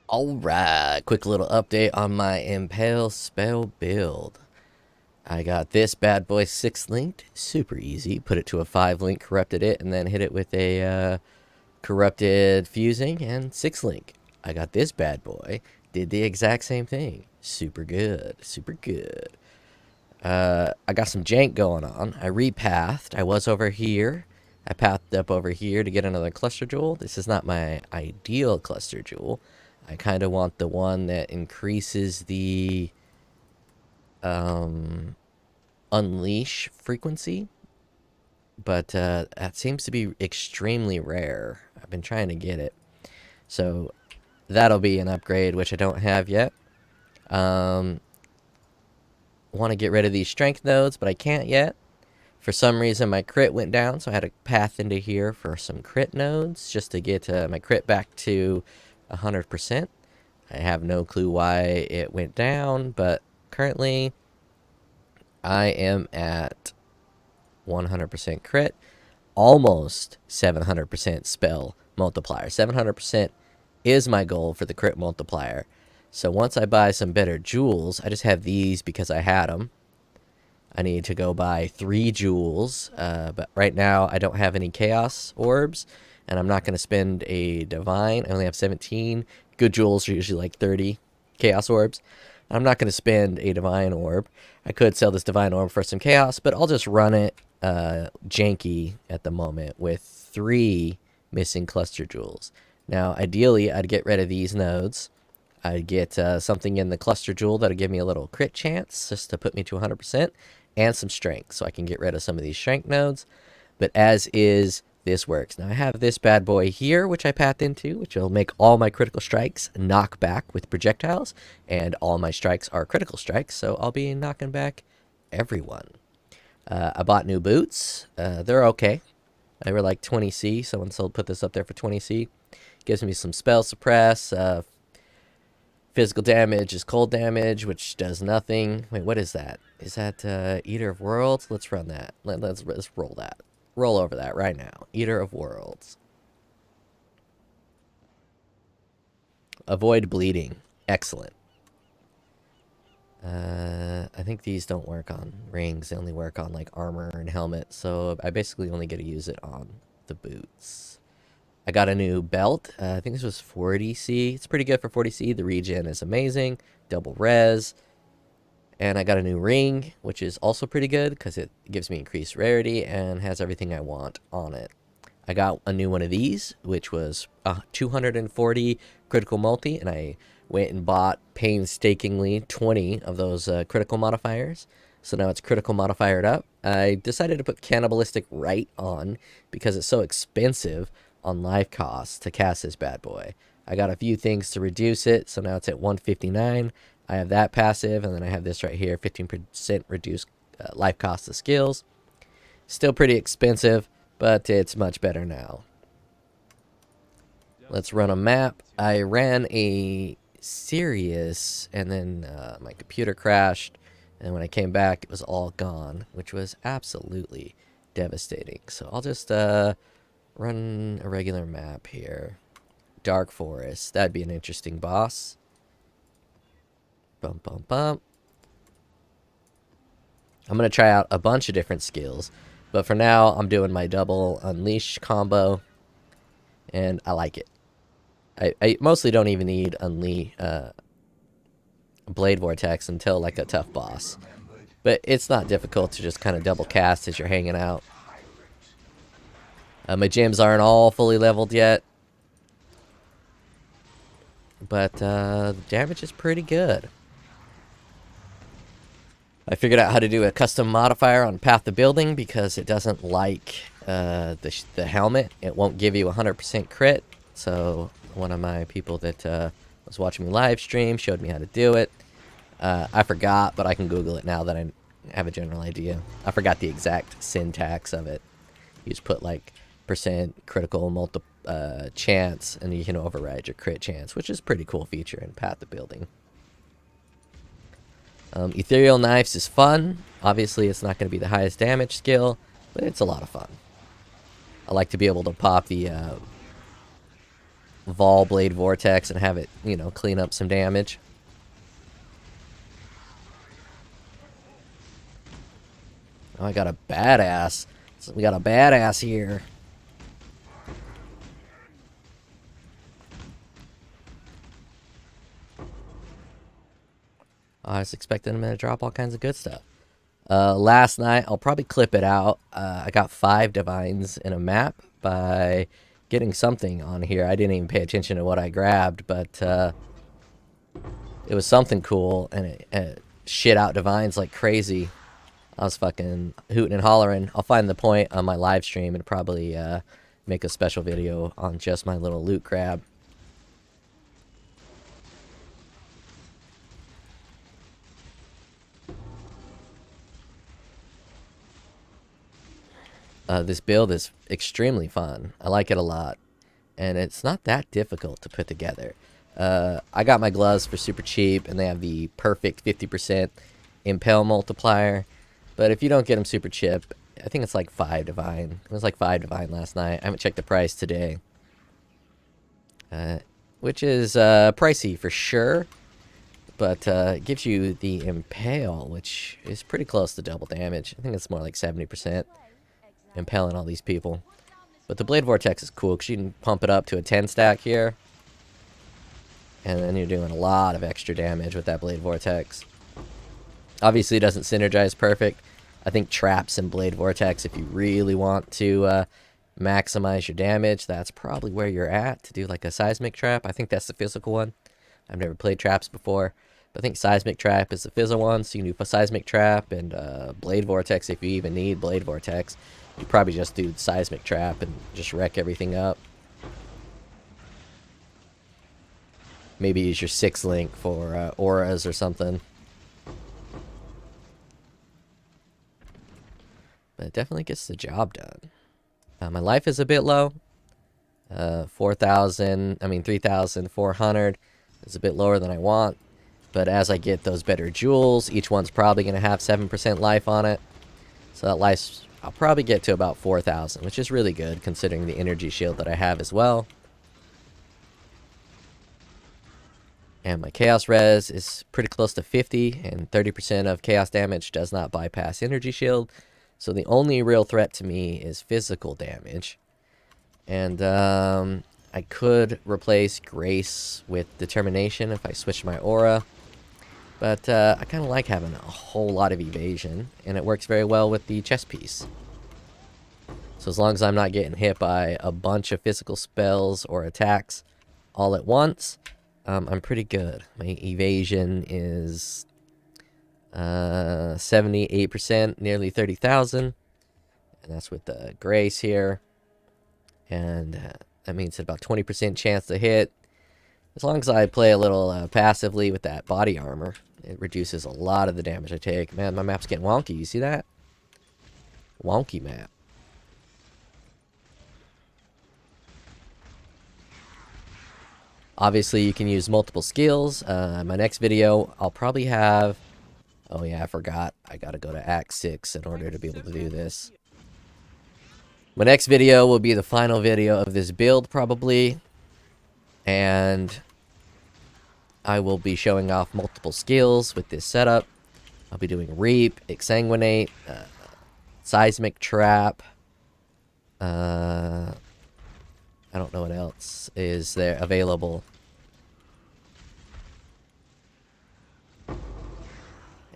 Alright, quick little update on my Impale spell build. I got this bad boy 6 linked, super easy. Put it to a 5 link, corrupted it, and then hit it with a corrupted fusing and 6 link. I got this bad boy, did the exact same thing. Super good, super good. I got some jank going on. I repathed. I was over here. I pathed up over here to get another cluster jewel. This is not my ideal cluster jewel. I kind of want the one that increases the unleash frequency, but that seems to be extremely rare. I've been trying to get it, so that'll be an upgrade, which I don't have yet. Want to get rid of these strength nodes, but I can't yet. For some reason, my crit went down, so I had to path into here for some crit nodes just to get my crit back to 100%. I have no clue why it went down, but currently I am at 100% crit, almost 700% spell multiplier. 700% is my goal for the crit multiplier. So once I buy some better jewels, I just have these because I had them. I need to go buy 3 jewels, but right now I don't have any chaos orbs, and I'm not going to spend a divine. I only have 17. Good jewels are usually like 30 chaos orbs. I'm not going to spend a divine orb. I could sell this divine orb for some chaos, but I'll just run it janky at the moment with 3 missing cluster jewels. Now, ideally, I'd get rid of these nodes. I'd get something in the cluster jewel that'll give me a little crit chance just to put me to 100%, and some strength so I can get rid of some of these strength nodes. But as is, this works. Now I have this bad boy here, which I pathed into, which will make all my critical strikes knock back with projectiles, and all my strikes are critical strikes, so I'll be knocking back everyone. I bought new boots. They're okay. They were like 20C. Someone put this up there for 20C. Gives me some spell suppress. Physical damage is cold damage, which does nothing. Wait, what is that? Is that Eater of Worlds? Let's run that. Let's roll that. Roll over that right now. Eater of Worlds. Avoid bleeding. Excellent. I think these don't work on rings. They only work on like armor and helmet. So I basically only get to use it on the boots. I got a new belt. I think this was 40C. It's pretty good for 40C. The regen is amazing. Double res. And I got a new ring, which is also pretty good because it gives me increased rarity and has everything I want on it. I got a new one of these, which was 240 critical multi, and I went and bought painstakingly 20 of those critical modifiers. So now it's critical modifiered up. I decided to put cannibalistic right on because it's so expensive on life costs to cast this bad boy. I got a few things to reduce it, so now it's at 159. I have that passive, and then I have this right here, 15% reduced life cost of skills. Still pretty expensive, but it's much better now. Let's run a map. I ran a Sirius, and then my computer crashed, and when I came back, it was all gone, which was absolutely devastating. So I'll just run a regular map here. Dark Forest. That'd be an interesting boss. Bum, bum, bum. I'm going to try out a bunch of different skills. But for now, I'm doing my double unleash combo. And I like it. I mostly don't even need Blade Vortex until like a tough boss. But it's not difficult to just kind of double cast as you're hanging out. My gems aren't all fully leveled yet. But the damage is pretty good. I figured out how to do a custom modifier on Path of Building because it doesn't like the helmet. It won't give you 100% crit. So one of my people that was watching me live stream showed me how to do it. I forgot, but I can Google it now that I have a general idea. I forgot the exact syntax of it. You just put like percent critical chance, and you can override your crit chance, which is a pretty cool feature in Path of Building. Ethereal Knives is fun. Obviously, it's not going to be the highest damage skill, but it's a lot of fun. I like to be able to pop the Vol Blade Vortex and have it, you know, clean up some damage. Oh, I got a badass. So we got a badass here. I was expecting him to drop all kinds of good stuff. Last night, I'll probably clip it out. I got 5 divines in a map by getting something on here. I didn't even pay attention to what I grabbed, but it was something cool, and it shit out divines like crazy. I was fucking hooting and hollering. I'll find the point on my live stream and probably make a special video on just my little loot grab. This build is extremely fun. I like it a lot. And it's not that difficult to put together. I got my gloves for super cheap, and they have the perfect 50% Impale multiplier. But if you don't get them super cheap, I think it's like 5 divine. It was like 5 divine last night. I haven't checked the price today. Which is pricey for sure. But it gives you the Impale, which is pretty close to double damage. I think it's more like 70%. Impaling all these people. But the Blade Vortex is cool because you can pump it up to a 10 stack here. And then you're doing a lot of extra damage with that Blade Vortex. Obviously, it doesn't synergize perfect. I think traps and Blade Vortex, if you really want to maximize your damage, that's probably where you're at to do like a Seismic Trap. I think that's the physical one. I've never played traps before. But I think Seismic Trap is the physical one. So you can do Seismic Trap and Blade Vortex if you even need Blade Vortex. You probably just do Seismic Trap and just wreck everything up. Maybe use your 6-link for auras or something. But it definitely gets the job done. My life is a bit low. 3,400 is a bit lower than I want. But as I get those better jewels, each one's probably going to have 7% life on it. So that life's, I'll probably get to about 4,000, which is really good considering the energy shield that I have as well. And my chaos res is pretty close to 50, and 30% of chaos damage does not bypass energy shield. So the only real threat to me is physical damage. And I could replace Grace with Determination if I switch my aura. But I kind of like having a whole lot of evasion, and it works very well with the chest piece. So as long as I'm not getting hit by a bunch of physical spells or attacks all at once, I'm pretty good. My evasion is 78%, nearly 30,000. And that's with the Grace here. And that means about 20% chance to hit. As long as I play a little passively with that body armor, it reduces a lot of the damage I take. Man, my map's getting wonky. You see that? Wonky map. Obviously, you can use multiple skills. My next video, I'll probably have... Oh yeah, I forgot. I gotta go to Act 6 in order to be able to do this. My next video will be the final video of this build, probably. And I will be showing off multiple skills with this setup. I'll be doing Reap, Exsanguinate, Seismic Trap. I don't know what else is there available.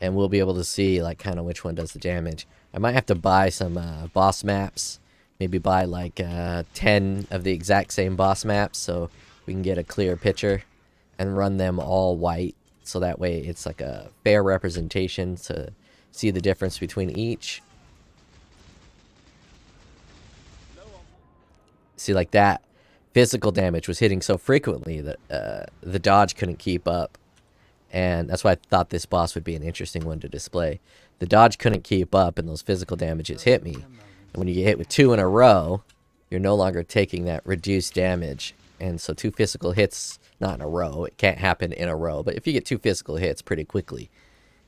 And we'll be able to see like kind of which one does the damage. I might have to buy some boss maps. Maybe buy like 10 of the exact same boss maps so we can get a clear picture. And run them all white. So that way it's like a fair representation to see the difference between each. See, like that physical damage was hitting so frequently that the dodge couldn't keep up. And that's why I thought this boss would be an interesting one to display. The dodge couldn't keep up and those physical damages hit me. And when you get hit with 2 in a row, you're no longer taking that reduced damage. And so 2 physical hits, not in a row, it can't happen in a row. But if you get 2 physical hits pretty quickly,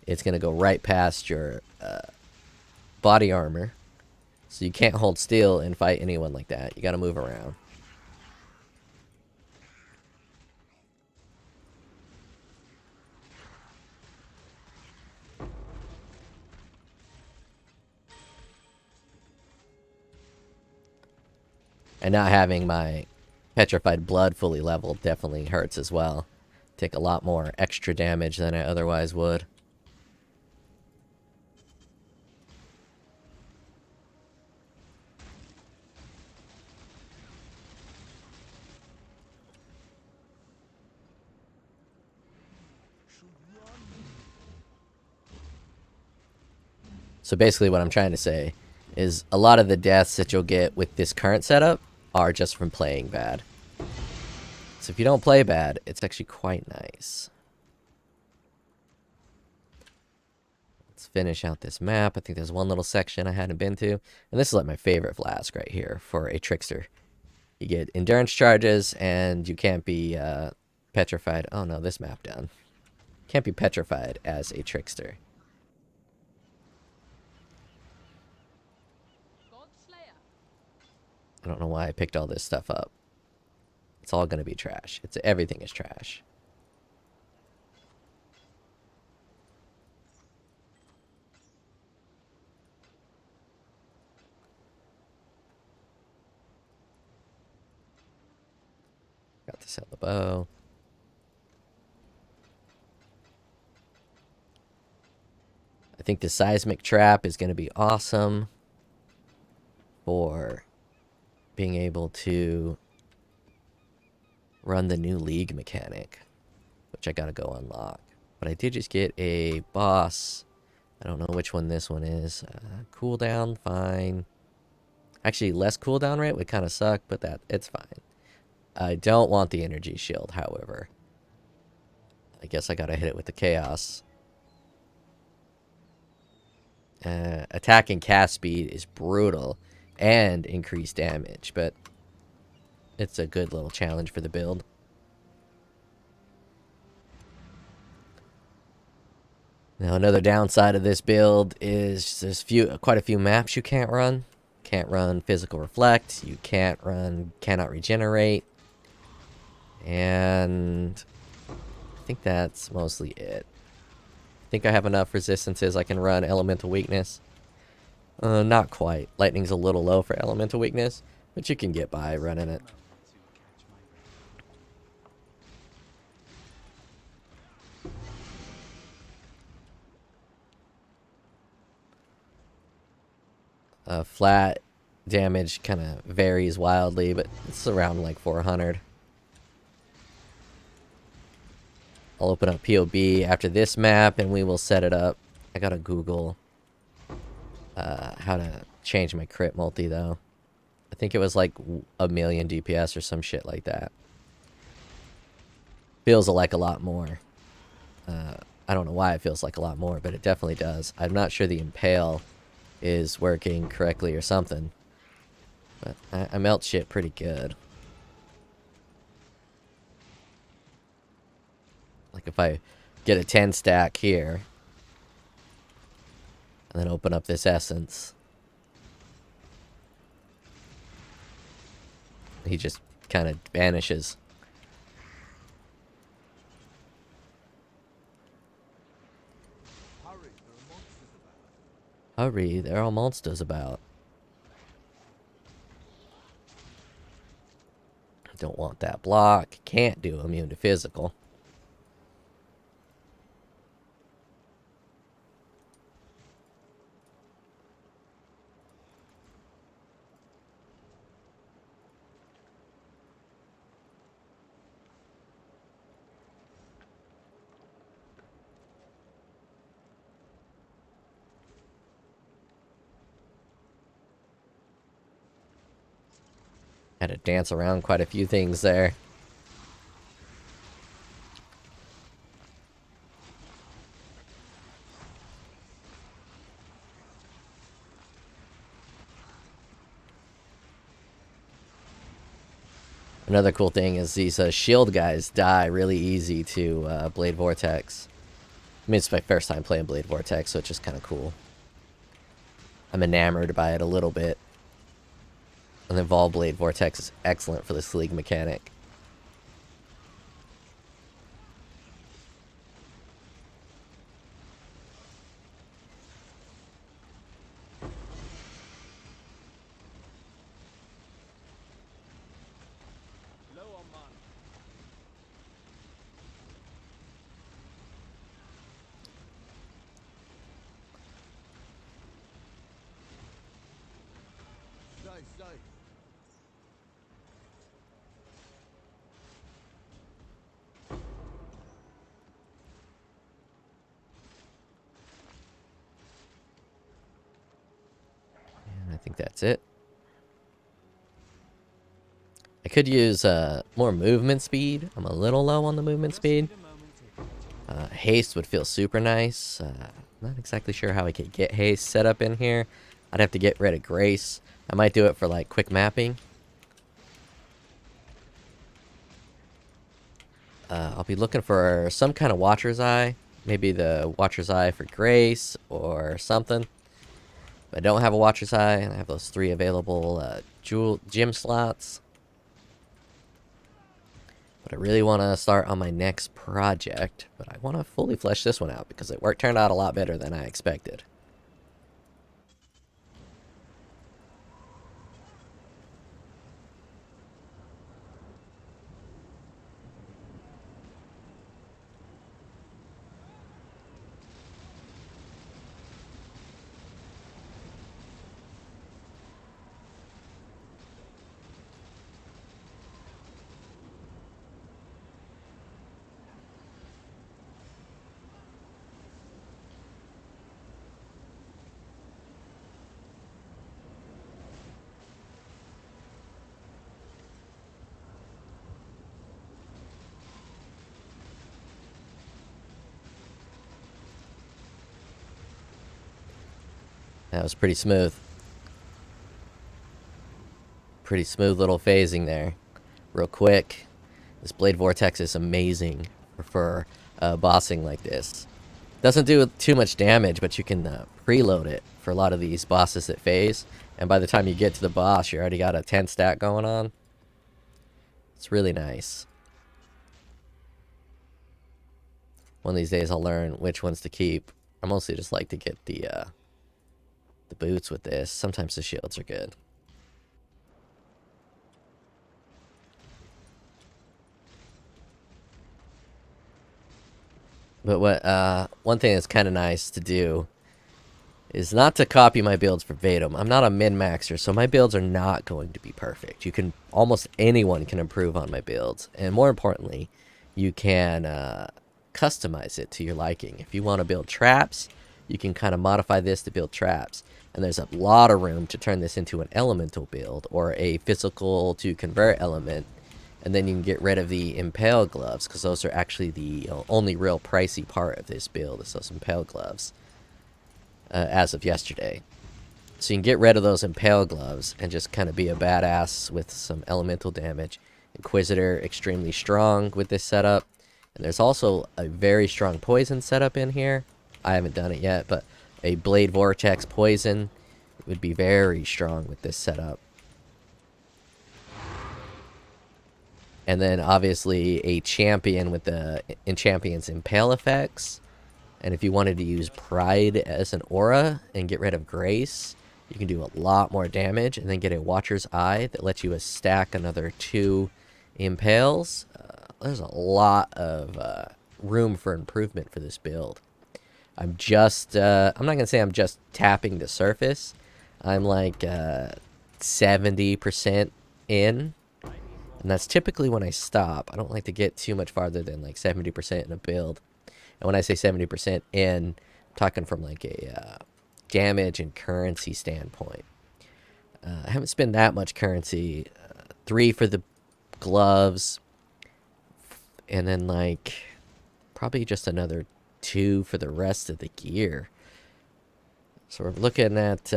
it's going to go right past your body armor. So you can't hold still and fight anyone like that. You got to move around. And not having my petrified blood fully leveled definitely hurts as well. Take a lot more extra damage than I otherwise would. So basically what I'm trying to say is a lot of the deaths that you'll get with this current setup are just from playing bad. So if you don't play bad, it's actually quite nice. Let's finish out this map. I think there's one little section I hadn't been to. And this is like my favorite flask right here for a trickster. You get endurance charges, and you can't be petrified. Oh no, this map down. Can't be petrified as a trickster. I don't know why I picked all this stuff up. It's all gonna be trash. Everything is trash. Got to sell the bow. I think the seismic trap is gonna be awesome for being able to run the new league mechanic, which I gotta go unlock. But I did just get a boss. I don't know which one this one is. Cooldown, fine. Actually, less cooldown rate would kind of suck, but it's fine. I don't want the energy shield, however. I guess I gotta hit it with the chaos. Attack and cast speed is brutal and increased damage, but it's a good little challenge for the build. Now, another downside of this build is there's quite a few maps you can't run. Can't run physical reflect. You cannot regenerate. And I think that's mostly it. I think I have enough resistances I can run elemental weakness. Not quite. Lightning's a little low for elemental weakness, but you can get by running it. Flat damage kind of varies wildly, but it's around like 400. I'll open up POB after this map and we will set it up. I gotta Google how to change my crit multi though. I think it was like 1,000,000 DPS or some shit like that. Feels like a lot more. I don't know why it feels like a lot more, but it definitely does. I'm not sure the Impale is working correctly or something. But I melt shit pretty good. Like if I get a 10 stack here, and then open up this essence, he just kind of vanishes. Hurry, there are monsters about. Don't want that block. Can't do immune to physical. Had to dance around quite a few things there. Another cool thing is these shield guys die really easy to Blade Vortex. I mean, it's my first time playing Blade Vortex, so it's just kind of cool. I'm enamored by it a little bit. And the Vol Blade Vortex is excellent for this league mechanic. And I think that's it. I could use more movement speed. I'm a little low on the movement speed. Haste would feel super nice. Not exactly sure how I could get haste set up in here. I'd have to get rid of grace. I might do it for like quick mapping. I'll be looking for some kind of Watcher's Eye. Maybe the Watcher's Eye for grace or something. If I don't have a Watcher's Eye, and I have those 3 available gym slots. But I really want to start on my next project. But I want to fully flesh this one out because it turned out a lot better than I expected. That was pretty smooth. Pretty smooth little phasing there. Real quick. This Blade Vortex is amazing for bossing like this. Doesn't do too much damage, but you can preload it for a lot of these bosses that phase. And by the time you get to the boss, you already got a 10 stat going on. It's really nice. One of these days I'll learn which ones to keep. I mostly just like to get the boots with this. Sometimes the shields are good. But what one thing that's kind of nice to do is not to copy my builds verbatim. I'm not a min-maxer, so my builds are not going to be perfect. Almost anyone can improve on my builds. And more importantly, you can customize it to your liking. If you want to build traps, you can kind of modify this to build traps. And there's a lot of room to turn this into an elemental build or a physical to convert element. And then you can get rid of the Impale gloves, because those are actually the only real pricey part of this build, is those Impale gloves, as of yesterday. So you can get rid of those Impale gloves and just kind of be a badass with some elemental damage. Inquisitor, extremely strong with this setup. And there's also a very strong poison setup in here. I haven't done it yet, but a Blade Vortex poison would be very strong with this setup. And then obviously a champion with the champion's Impale effects. And if you wanted to use Pride as an aura and get rid of Grace, you can do a lot more damage and then get a Watcher's Eye that lets you stack another 2 Impales. There's a lot of room for improvement for this build. I'm not going to say I'm just tapping the surface. I'm like 70% in. And that's typically when I stop. I don't like to get too much farther than like 70% in a build. And when I say 70% in, I'm talking from like a damage and currency standpoint. I haven't spent that much currency. 3 for the gloves. And then like probably just another 2 for the rest of the gear. So we're looking at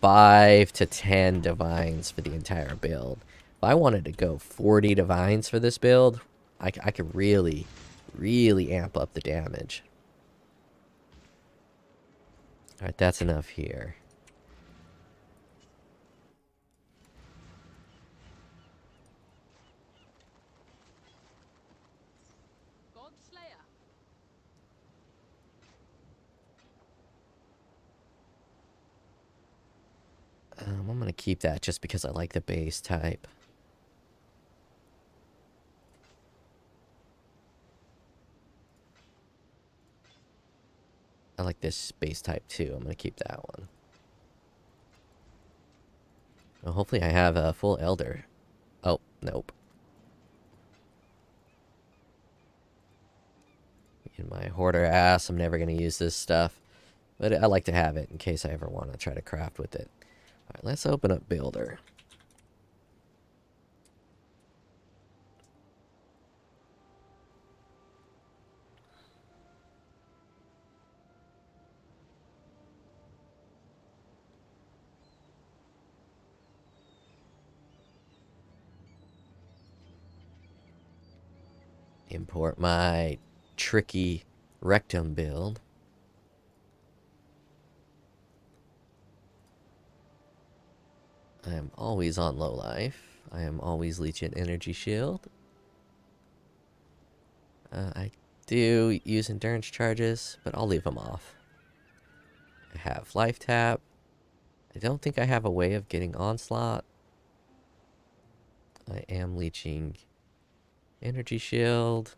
5 to 10 divines for the entire build. If I wanted to go 40 divines for this build, I could really, really amp up the damage. Alright, that's enough here. I'm going to keep that just because I like the base type. I like this base type too. I'm going to keep that one. Well, hopefully I have a full Elder. Oh, nope. In my hoarder ass, I'm never going to use this stuff. But I like to have it in case I ever want to try to craft with it. Alright, let's open up Builder. Import my tricky rectum build. I am always on low life. I am always leeching energy shield. I do use endurance charges, but I'll leave them off. I have life tap. I don't think I have a way of getting onslaught. I am leeching energy shield.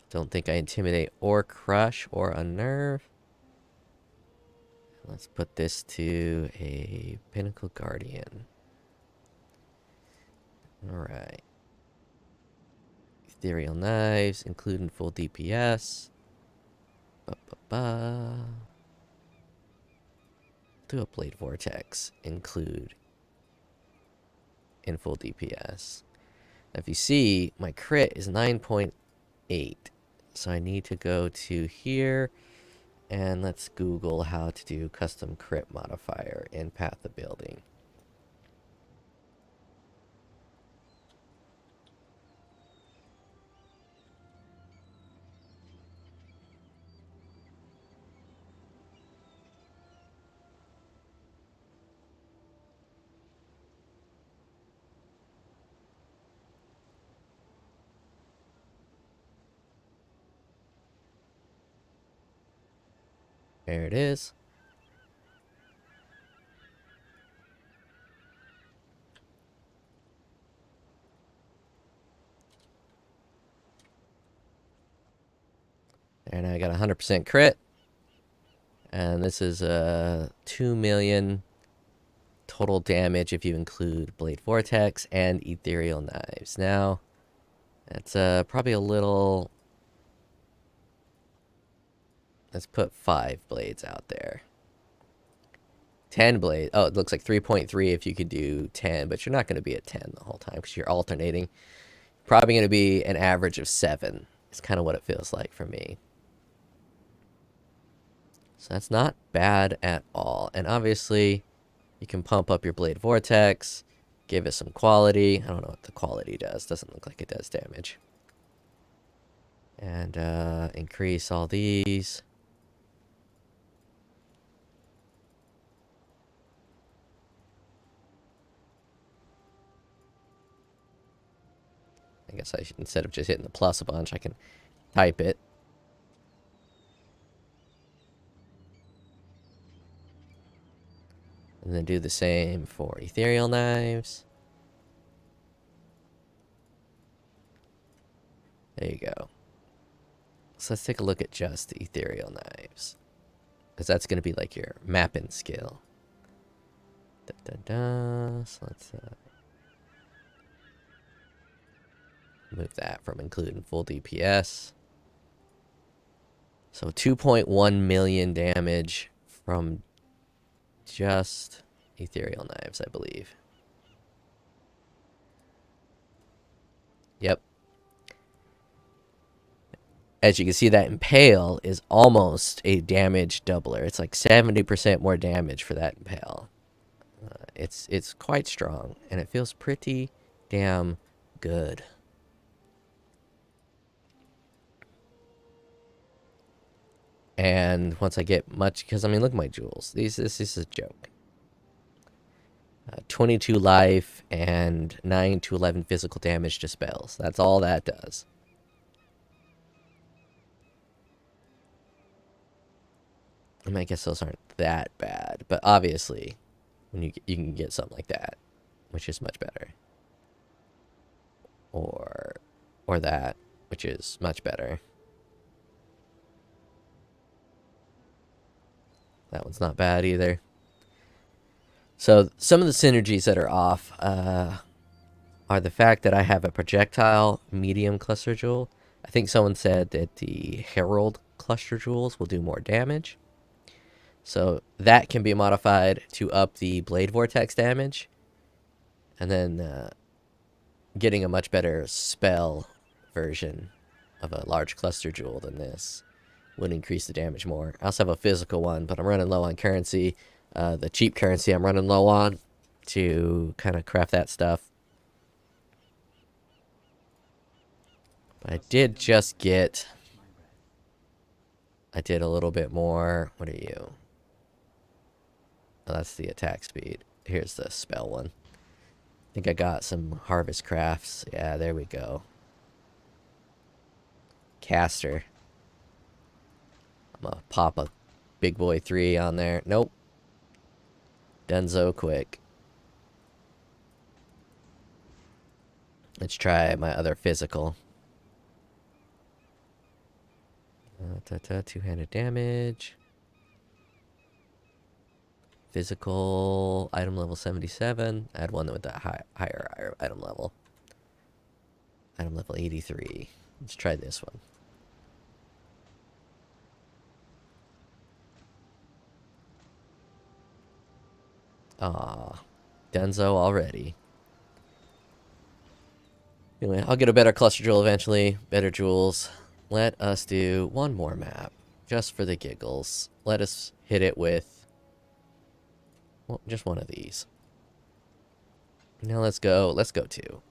Don't think I intimidate or crush or unnerve. Let's put this to a Pinnacle Guardian. Alright. Ethereal Knives, including full DPS. Ba-ba-ba. Do a Blade Vortex, include in full DPS. Now, if you see, my crit is 9.8. So I need to go to here, and let's Google how to do custom crit modifier in Path of Building. There it is. And I got 100% crit. And this is 2 million total damage if you include Blade Vortex and Ethereal Knives. Now, that's probably a little... Let's put 5 blades out there. 10 blades. Oh, it looks like 3.3 if you could do 10, but you're not going to be at 10 the whole time because you're alternating. Probably going to be an average of 7. It's kind of what it feels like for me. So that's not bad at all. And obviously, you can pump up your Blade Vortex, give it some quality. I don't know what the quality does. Doesn't look like it does damage. And increase all these. I guess I should, instead of just hitting the plus a bunch, I can type it. And then do the same for Ethereal Knives. There you go. So let's take a look at just Ethereal Knives. Because that's going to be like your mapping skill. Da, da, da. So let's move that from including full DPS. So 2.1 million damage from just Ethereal Knives, I believe. Yep. As you can see, that Impale is almost a damage doubler. It's like 70% more damage for that Impale. It's quite strong, and it feels pretty damn good. And once I get much, because I mean, look at my jewels. This is a joke. 22 life and 9 to 11 physical damage to spells. That's all that does. I mean, I guess those aren't that bad, but obviously when you can get something like that, which is much better. Or that, which is much better. That one's not bad either. So some of the synergies that are off are the fact that I have a projectile medium cluster jewel. I think someone said that the Herald cluster jewels will do more damage. So that can be modified to up the blade vortex damage. And then getting a much better spell version of a large cluster jewel than this would increase the damage more. I also have a physical one, but I'm running low on currency. The cheap currency I'm running low on to kind of craft that stuff. But I did just get... I did a little bit more. What are you? Oh, that's the attack speed. Here's the spell one. I think I got some harvest crafts. Yeah, there we go. Caster. I'm gonna pop a big boy 3 on there. Nope. Dunzo quick. Let's try my other physical. Two-handed damage. Physical item level 77. I had one with that higher item level. Item level 83. Let's try this one. Denzo already. Anyway, I'll get a better cluster jewel eventually. Better jewels. Let us do one more map. Just for the giggles. Let us hit it with... well, just one of these. Now let's go 2.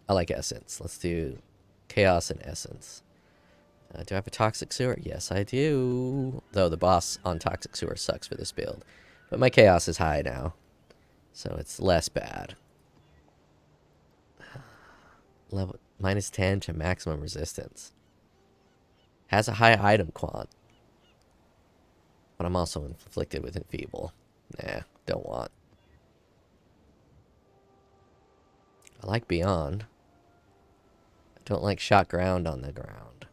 I like Essence. Let's do Chaos and Essence. Do I have a Toxic Sewer? Yes, I do. Though the boss on Toxic Sewer sucks for this build. But my Chaos is high now. So it's less bad. Level -10 to maximum resistance. Has a high item quant. But I'm also inflicted with Enfeeble. Nah, don't want. I like Beyond. I don't like Shot Ground on the ground.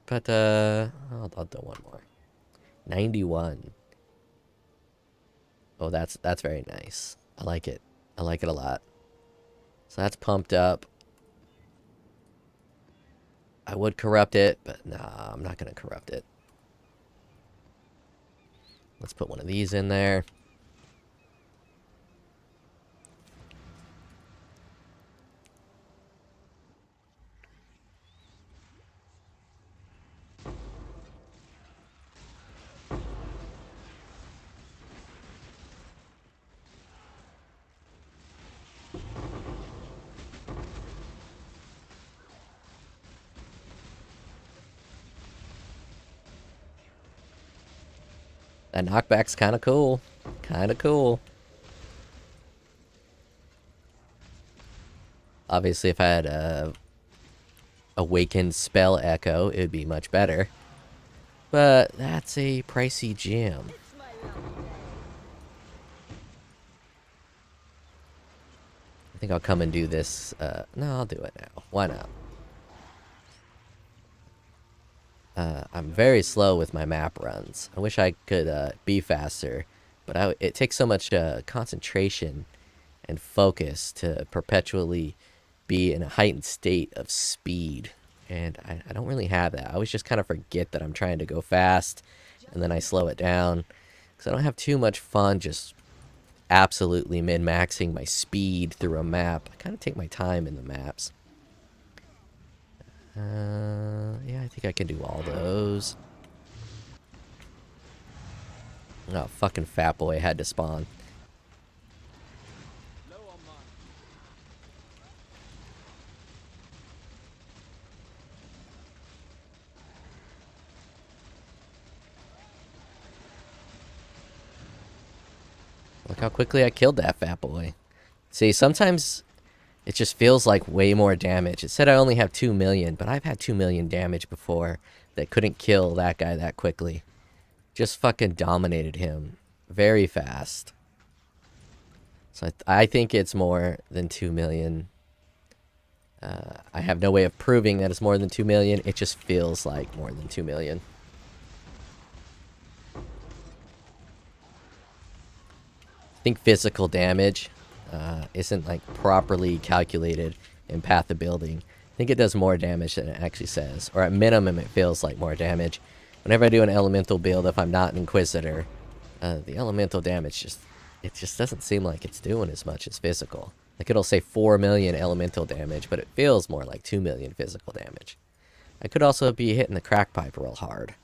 But, I'll do one more. 91. Oh, that's very nice. I like it. I like it a lot. So that's pumped up. I would corrupt it, but nah, I'm not going to corrupt it. Let's put one of these in there. That knockback's kind of cool. Kind of cool. Obviously, if I had a Awakened Spell Echo, it would be much better. But that's a pricey gem. I think I'll come and do this. No, I'll do it now. Why not? I'm very slow with my map runs. I wish I could be faster, but it takes so much concentration and focus to perpetually be in a heightened state of speed. And I don't really have that. I always just kind of forget that I'm trying to go fast, and then I slow it down. Because I don't have too much fun just absolutely min-maxing my speed through a map. I kind of take my time in the maps. Yeah, I think I can do all those. Oh, fucking fat boy had to spawn. Look how quickly I killed that fat boy. See, sometimes it just feels like way more damage. It said I only have 2 million, but I've had 2 million damage before that couldn't kill that guy that quickly. Just fucking dominated him very fast. So I think it's more than 2 million. I have no way of proving that it's more than 2 million. It just feels like more than 2 million. I think physical damage isn't like properly calculated in Path of Building. I think it does more damage than it actually says, or at minimum it feels like more damage. Whenever I do an elemental build, if I'm not an Inquisitor, the elemental damage just doesn't seem like it's doing as much as physical. Like it'll say 4 million elemental damage, but it feels more like 2 million physical damage. I could also be hitting the crack pipe real hard.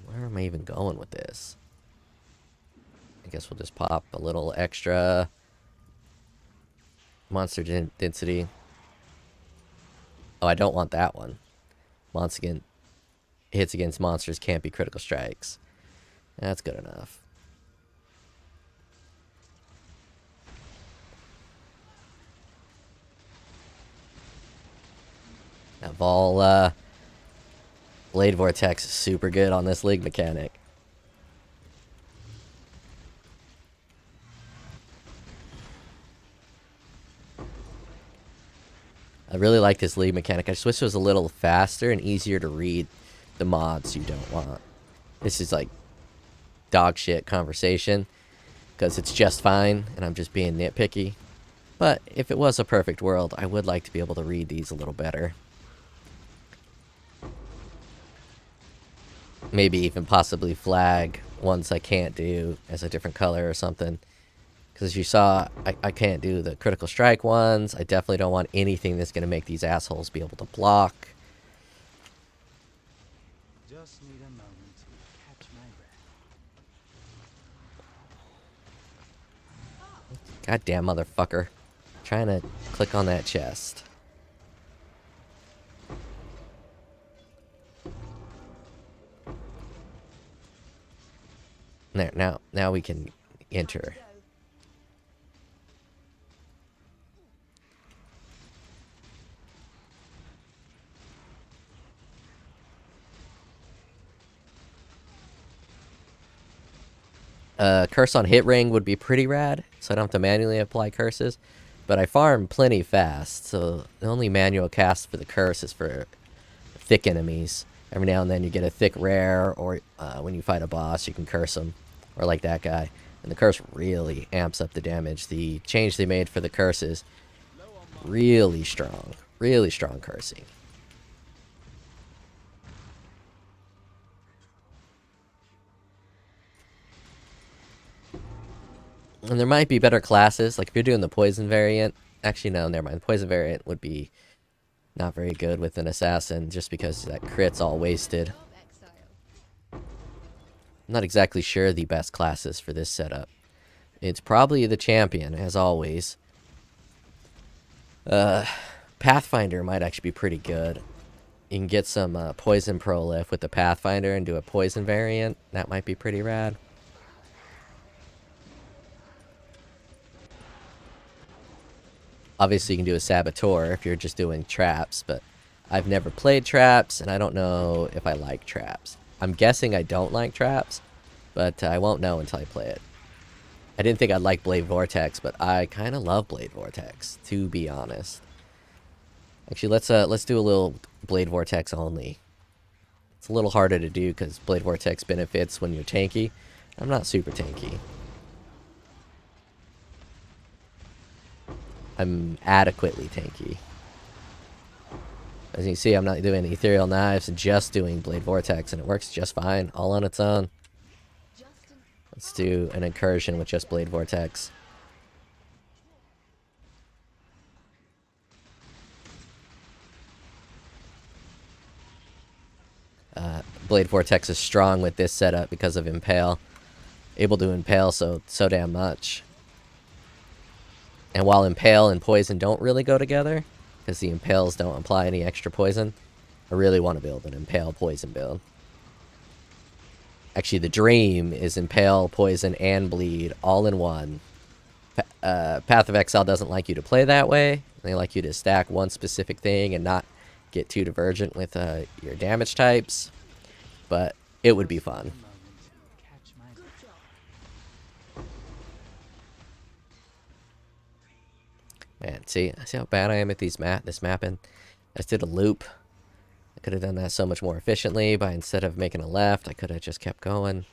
Where am I even going with this? I guess we'll just pop a little extra monster density. Oh, I don't want that one. Hits against monsters can't be critical strikes. That's good enough. That Vol Blade Vortex is super good on this league mechanic. I really like this league mechanic. I just wish it was a little faster and easier to read the mods you don't want. This is like dog shit conversation because it's just fine and I'm just being nitpicky. But if it was a perfect world, I would like to be able to read these a little better. Maybe even possibly flag ones I can't do as a different color or something. Because as you saw, I can't do the critical strike ones. I definitely don't want anything that's going to make these assholes be able to block. Just need a moment to catch my breath. Goddamn motherfucker. Trying to click on that chest. There, now we can enter. Curse on hit ring would be pretty rad, so I don't have to manually apply curses. But I farm plenty fast, so the only manual cast for the curse is for thick enemies. Every now and then you get a thick rare, or when you fight a boss, you can curse them, or like that guy. And the curse really amps up the damage. The change they made for the curses, really strong cursing. And there might be better classes, like if you're doing the poison variant. Actually, no, never mind. The poison variant would be not very good with an assassin, just because that crit's all wasted. I'm not exactly sure the best classes for this setup. It's probably the champion, as always. Pathfinder might actually be pretty good. You can get some poison prolif with the Pathfinder and do a poison variant. That might be pretty rad. Obviously, you can do a Saboteur if you're just doing traps, but I've never played traps, and I don't know if I like traps. I'm guessing I don't like traps, but I won't know until I play it. I didn't think I'd like Blade Vortex, but I kind of love Blade Vortex, to be honest. Actually, let's do a little Blade Vortex only. It's a little harder to do because Blade Vortex benefits when you're tanky. I'm not super tanky. I'm adequately tanky. As you can see, I'm not doing Ethereal Knives, just doing Blade Vortex, and it works just fine, all on its own. Let's do an incursion with just Blade Vortex. Blade Vortex is strong with this setup because of Impale. Able to Impale so damn much. And while Impale and Poison don't really go together, because the Impales don't apply any extra poison, I really want to build an Impale Poison build. Actually, the dream is Impale, Poison, and Bleed all in one. Path of Exile doesn't like you to play that way. They like you to stack one specific thing and not get too divergent with your damage types. But it would be fun. Man, see how bad I am at this mapping? I just did a loop. I could have done that so much more efficiently by instead of making a left, I could have just kept going.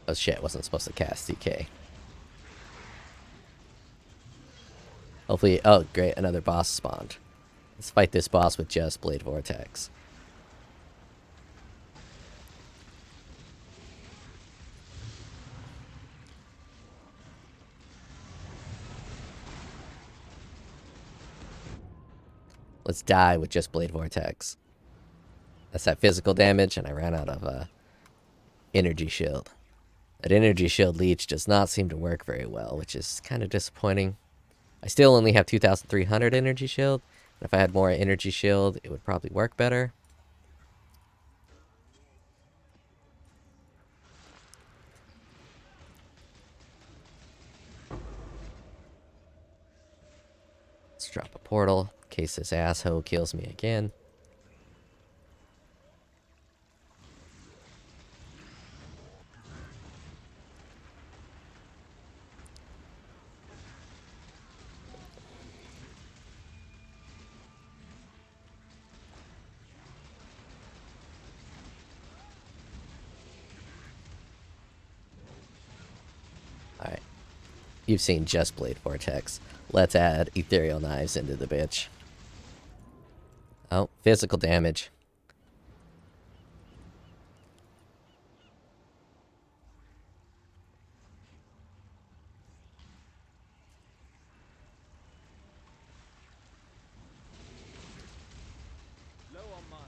Oh shit, wasn't supposed to cast DK. Hopefully, oh great, another boss spawned. Let's fight this boss with just Blade Vortex. Let's die with just Blade Vortex. That's that physical damage, and I ran out of energy shield. That energy shield leech does not seem to work very well, which is kind of disappointing. I still only have 2,300 energy shield. And if I had more energy shield, it would probably work better. Let's drop a portal in case this asshole kills me again. Alright. You've seen just Blade Vortex. Let's add Ethereal Knives into the bitch. Oh, physical damage. Low on mana.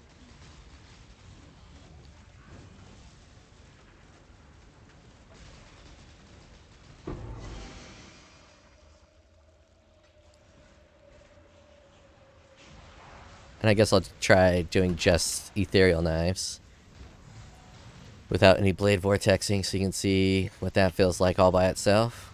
And I guess I'll try doing just Ethereal Knives without any Blade Vortexing so you can see what that feels like all by itself.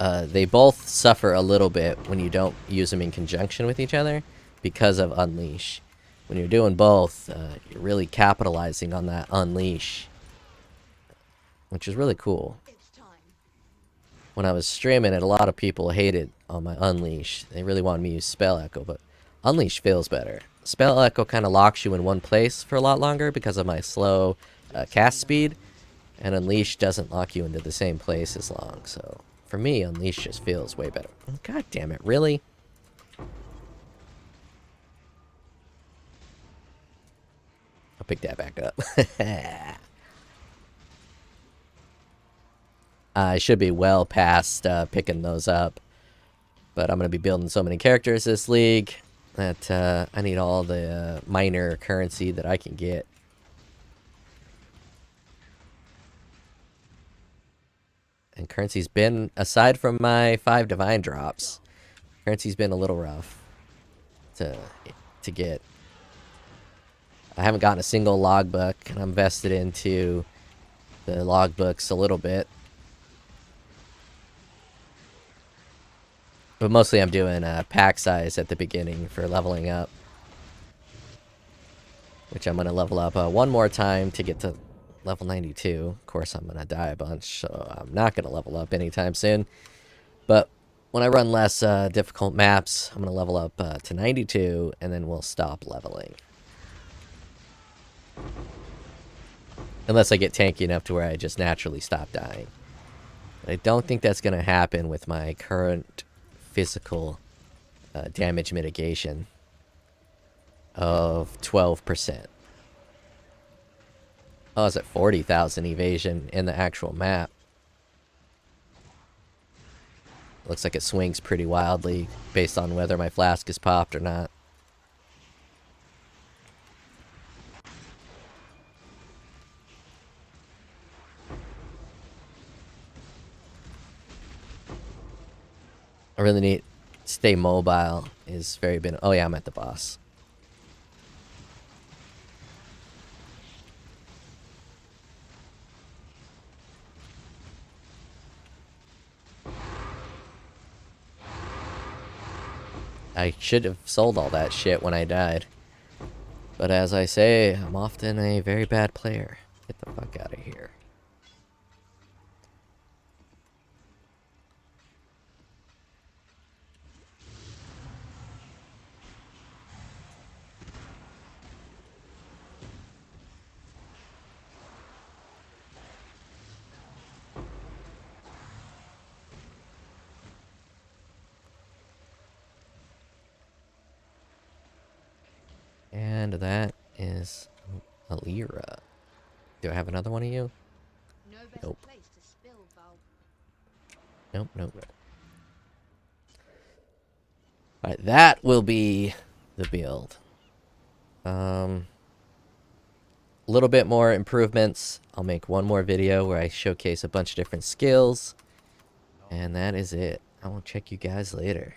They both suffer a little bit when you don't use them in conjunction with each other because of Unleash. When you're doing both, you're really capitalizing on that Unleash, which is really cool. When I was streaming it, a lot of people hated on my Unleash. They really wanted me to use Spell Echo, but Unleash feels better. Spell Echo kind of locks you in one place for a lot longer because of my slow cast speed, and Unleash doesn't lock you into the same place as long, so for me, Unleash just feels way better. God damn it, really? I'll pick that back up. I should be well past picking those up, but I'm going to be building so many characters this league that I need all the minor currency that I can get. And currency's been, aside from my 5 divine drops, currency's been a little rough to get. I haven't gotten a single logbook, and I'm vested into the logbooks a little bit. But mostly I'm doing pack size at the beginning for leveling up. Which I'm going to level up one more time to get to level 92. Of course, I'm going to die a bunch, so I'm not going to level up anytime soon. But when I run less difficult maps, I'm going to level up to 92, and then we'll stop leveling. Unless I get tanky enough to where I just naturally stop dying. But I don't think that's going to happen with my current physical damage mitigation of 12%. Oh, it's at 40,000 evasion in the actual map. Looks like it swings pretty wildly based on whether my flask is popped or not. I really need to stay mobile. Is very been. Oh yeah, I'm at the boss. I should have sold all that shit when I died. But as I say, I'm often a very bad player. Get the fuck out of here. And that is Alira. Do I have another one of you? No better Nope. place to spill, Val. Nope, nope. Alright, that will be the build. A little bit more improvements. I'll make one more video where I showcase a bunch of different skills. And that is it. I will check you guys later.